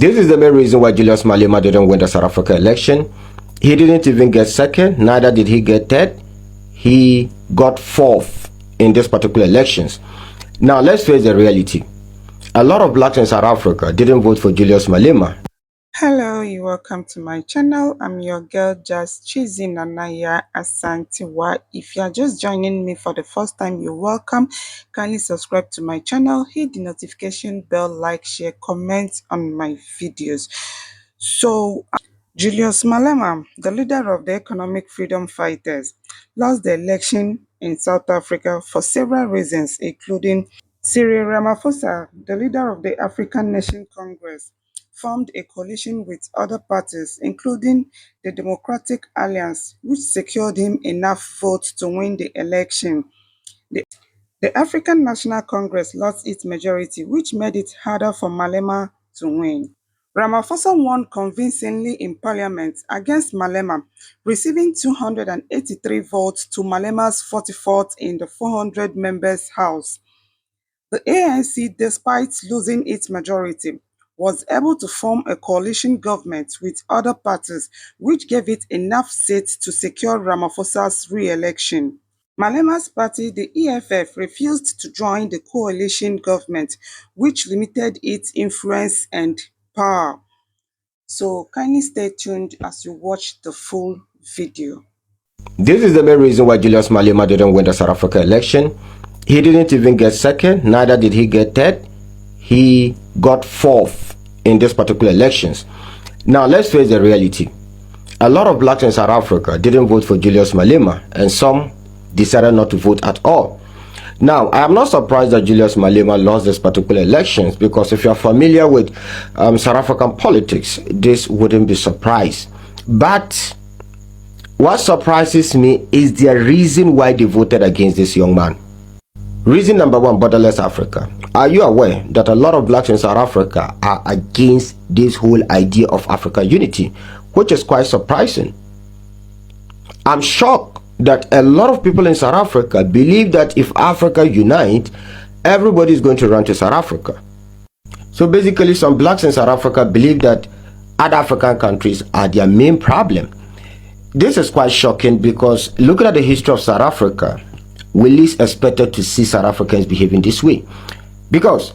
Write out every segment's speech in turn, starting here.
This is the main reason why Julius Malema didn't win the South Africa election. He didn't even get second, neither did he get third. He got fourth in this particular elections. Now let's face the reality. A lot of blacks in South Africa didn't vote for Julius Malema. Hello, you're welcome to my channel. I'm your girl Just Cheesy Nanaya Asantiwa. If you are just joining me for the first time, you're welcome. Kindly subscribe to my channel, hit the notification bell, like, share, comment on my videos. So, Julius Malema, the leader of the economic freedom fighters, lost the election in South Africa for several reasons, including Cyril Ramaphosa, the leader of the African Nation Congress, formed a coalition with other parties, including the Democratic Alliance, which secured him enough votes to win the election. The African National Congress lost its majority, which made it harder for Malema to win. Ramaphosa won convincingly in parliament against Malema, receiving 283 votes to Malema's 44th in the 400 members House. The ANC, despite losing its majority, was able to form a coalition government with other parties, which gave it enough seats to secure Ramaphosa's re-election. Malema's party, the EFF, refused to join the coalition government, which limited its influence and power. So kindly stay tuned as you watch the full video. This is the main reason why Julius Malema didn't win the South Africa election. He didn't even get second, neither did he get third. He got fourth in this particular elections. Now let's face the reality. A lot of blacks in South Africa didn't vote for Julius Malema, and some decided not to vote at all. Now, I am not surprised that Julius Malema lost this particular elections, because if you are familiar with South African politics, this wouldn't be surprised. But what surprises me is the reason why they voted against this young man. Reason number one, borderless Africa. Are you aware that a lot of blacks in South Africa are against this whole idea of African unity, which is quite surprising? I'm shocked that a lot of people in South Africa believe that if Africa unite, everybody is going to run to South Africa. So basically, some blacks in South Africa believe that other African countries are their main problem. This is quite shocking, because looking at the history of South Africa, we least expected to see South Africans behaving this way. Because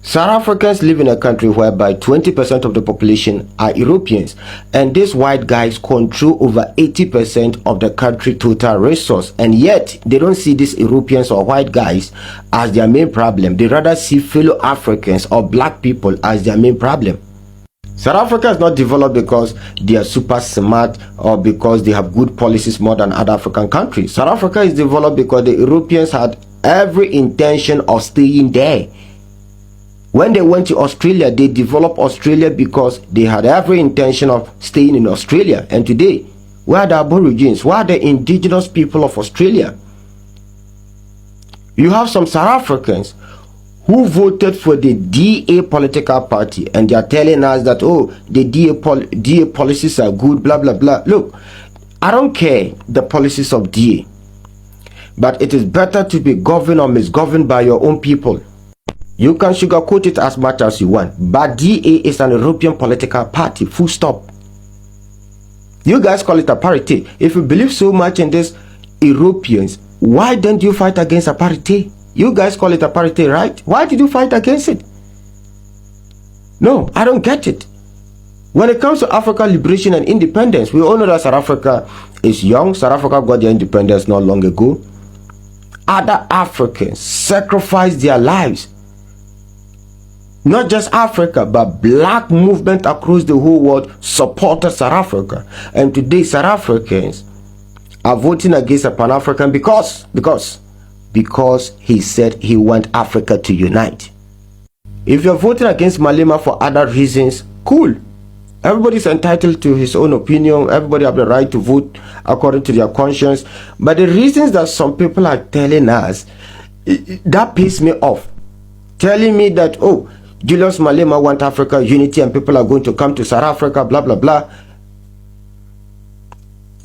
South Africans live in a country whereby 20% of the population are Europeans, and these white guys control over 80% of the country total resource, and yet they don't see these Europeans or white guys as their main problem. They rather see fellow Africans or black people as their main problem. South Africa is not developed because they are super smart or because they have good policies more than other African countries. South Africa is developed because the Europeans had every intention of staying there. When they went to Australia, they developed Australia because they had every intention of staying in Australia. And today, where are the Aborigines? Where are the indigenous people of Australia? You have some South Africans who voted for the DA political party, and they are telling us that, oh, the DA policies are good, blah, blah, blah. Look, I don't care the policies of DA, but it is better to be governed or misgoverned by your own people. You can sugarcoat it as much as you want, but DA is an European political party, full stop. You guys call it apartheid. If you believe so much in this Europeans, why don't you fight against apartheid? You guys call it apartheid, right? Why did you fight against it? No, I don't get it. When it comes to Africa liberation and independence, we all know that South Africa is young. South Africa got their independence not long ago. Other Africans sacrificed their lives. Not just Africa, but black movement across the whole world supported South Africa. And today, South Africans are voting against a Pan-African because he said he wants Africa to unite. If you're voting against Malema for other reasons, cool. Everybody's entitled to his own opinion. Everybody have the right to vote according to their conscience. But the reasons that some people are telling us, that pisses me off. Telling me that, oh, Julius Malema wants Africa unity and people are going to come to South Africa, blah, blah, blah.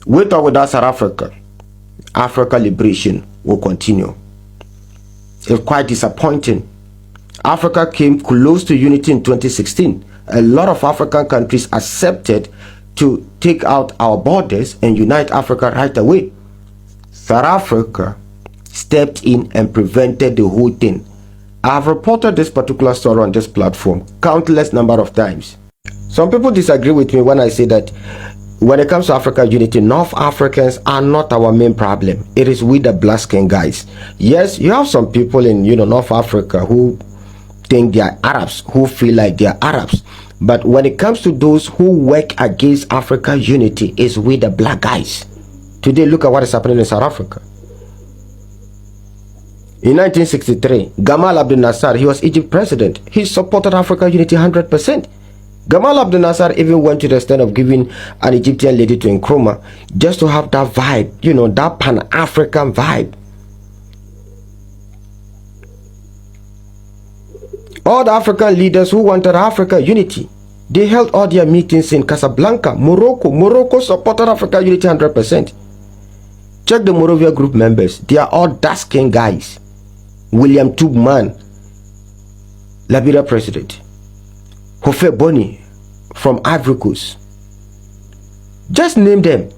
With or without South Africa, Africa liberation will continue. It's quite disappointing. Africa came close to unity in 2016. a lot of African countries accepted to take out our borders and unite Africa right away. South Africa stepped in and prevented the whole thing. I've reported this particular story on this platform countless number of times. Some people disagree with me when I say that when it comes to African unity, North Africans are not our main problem. It is we the black skin guys. Yes, you have some people in North Africa who think they are Arabs, who feel like they are Arabs. But when it comes to those who work against African unity, it's we the black guys. Today, look at what is happening in South Africa. In 1963, Gamal Abdel Nasser, he was Egypt president. He supported African unity 100%. Gamal Abdel Nasser even went to the extent of giving an Egyptian lady to Nkrumah just to have that vibe, that Pan-African vibe. All the African leaders who wanted African unity, they held all their meetings in Casablanca, Morocco. Morocco supported African unity 100%. Check the Morovia group members. They are all dark-skinned guys. William Tubman, Liberia president. Hofe Boni from Ivory Coast. Just name them.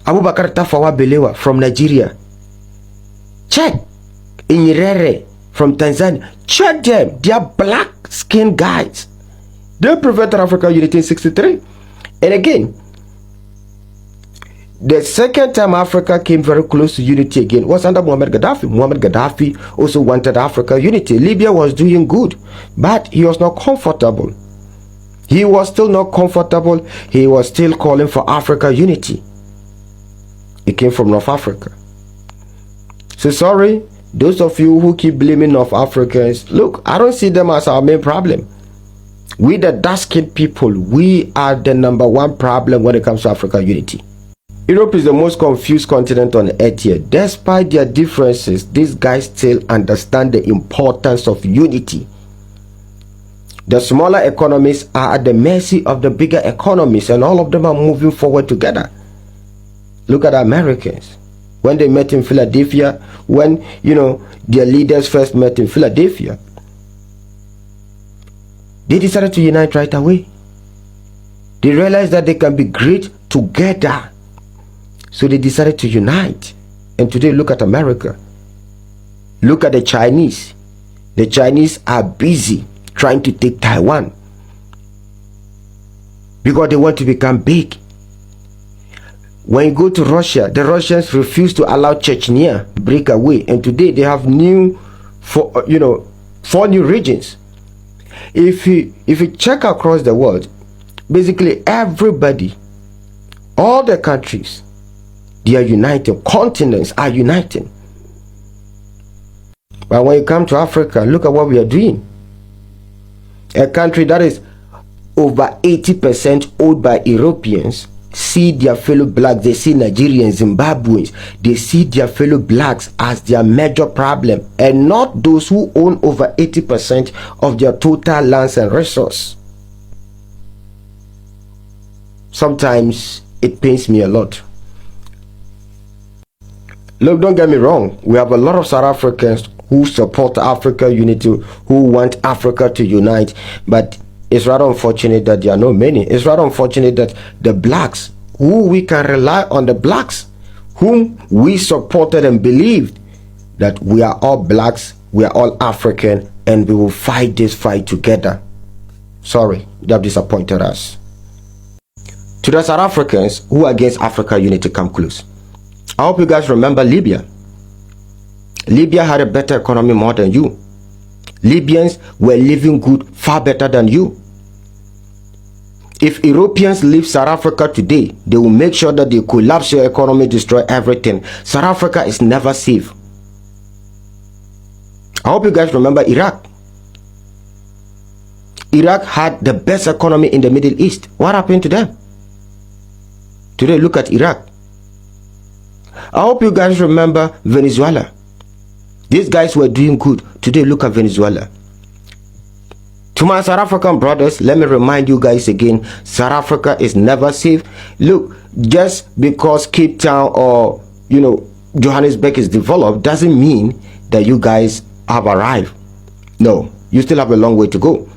Abubakar Tafawa Balewa from Nigeria. Check. Inyerere from Tanzania. Check them. They are black skinned guys. They prevented African unity in 1963. And again, the second time Africa came very close to unity again was under Muammar Gaddafi. Muammar Gaddafi also wanted Africa unity. Libya was doing good, but he was not comfortable. He was still not comfortable. He was still calling for Africa unity. It came from North Africa. So sorry, those of you who keep blaming North Africans, look, I don't see them as our main problem. We the dark-skinned people, we are the #1 problem when it comes to African unity. Europe is the most confused continent on earth here. Despite their differences, these guys still understand the importance of unity. The smaller economies are at the mercy of the bigger economies, and all of them are moving forward together. Look at the Americans. When they met in Philadelphia, when, their leaders first met in Philadelphia, they decided to unite right away. They realized that they can be great together. So they decided to unite. And today, look at America. Look at the Chinese. The Chinese are busy trying to take Taiwan because they want to become big. When you go to Russia, the Russians refuse to allow Chechnya break away. And today they have 4 new regions. If you check across the world, basically everybody, all the countries, they are uniting. Continents are uniting. But when you come to Africa, look at what we are doing. A country that is over 80% owned by Europeans see their fellow blacks, they see Nigerians, Zimbabweans, they see their fellow blacks as their major problem, and not those who own over 80% of their total lands and resources. Sometimes it pains me a lot. Look, don't get me wrong. We have a lot of South Africans who support Africa unity, who want Africa to unite. But it's rather unfortunate that there are not many. It's rather unfortunate that the blacks, who we can rely on, the blacks, whom we supported and believed that we are all blacks, we are all African, and we will fight this fight together. Sorry, they have disappointed us. To the South Africans who are against Africa unity, come close. I hope you guys remember Libya. Libya had a better economy more than you. Libyans were living good, far better than you. If Europeans leave South Africa today, they will make sure that they collapse your economy, destroy everything. South Africa is never safe. I hope you guys remember Iraq. Iraq had the best economy in the Middle East. What happened to them? Today, look at Iraq. I hope you guys remember Venezuela. These guys were doing good. Today, look at Venezuela. To my South African brothers, let me remind you guys again, South Africa is never safe. Look, just because Cape Town or, Johannesburg is developed doesn't mean that you guys have arrived. No, You still have a long way to go.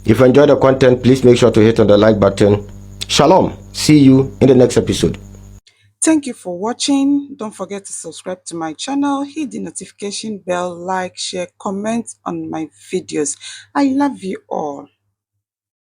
If you enjoyed the content, please make sure to hit on the like button. Shalom. See you in the next episode. Thank you for watching. Don't forget to subscribe to my channel, hit the notification bell, like, share, comment on my videos. I love you all.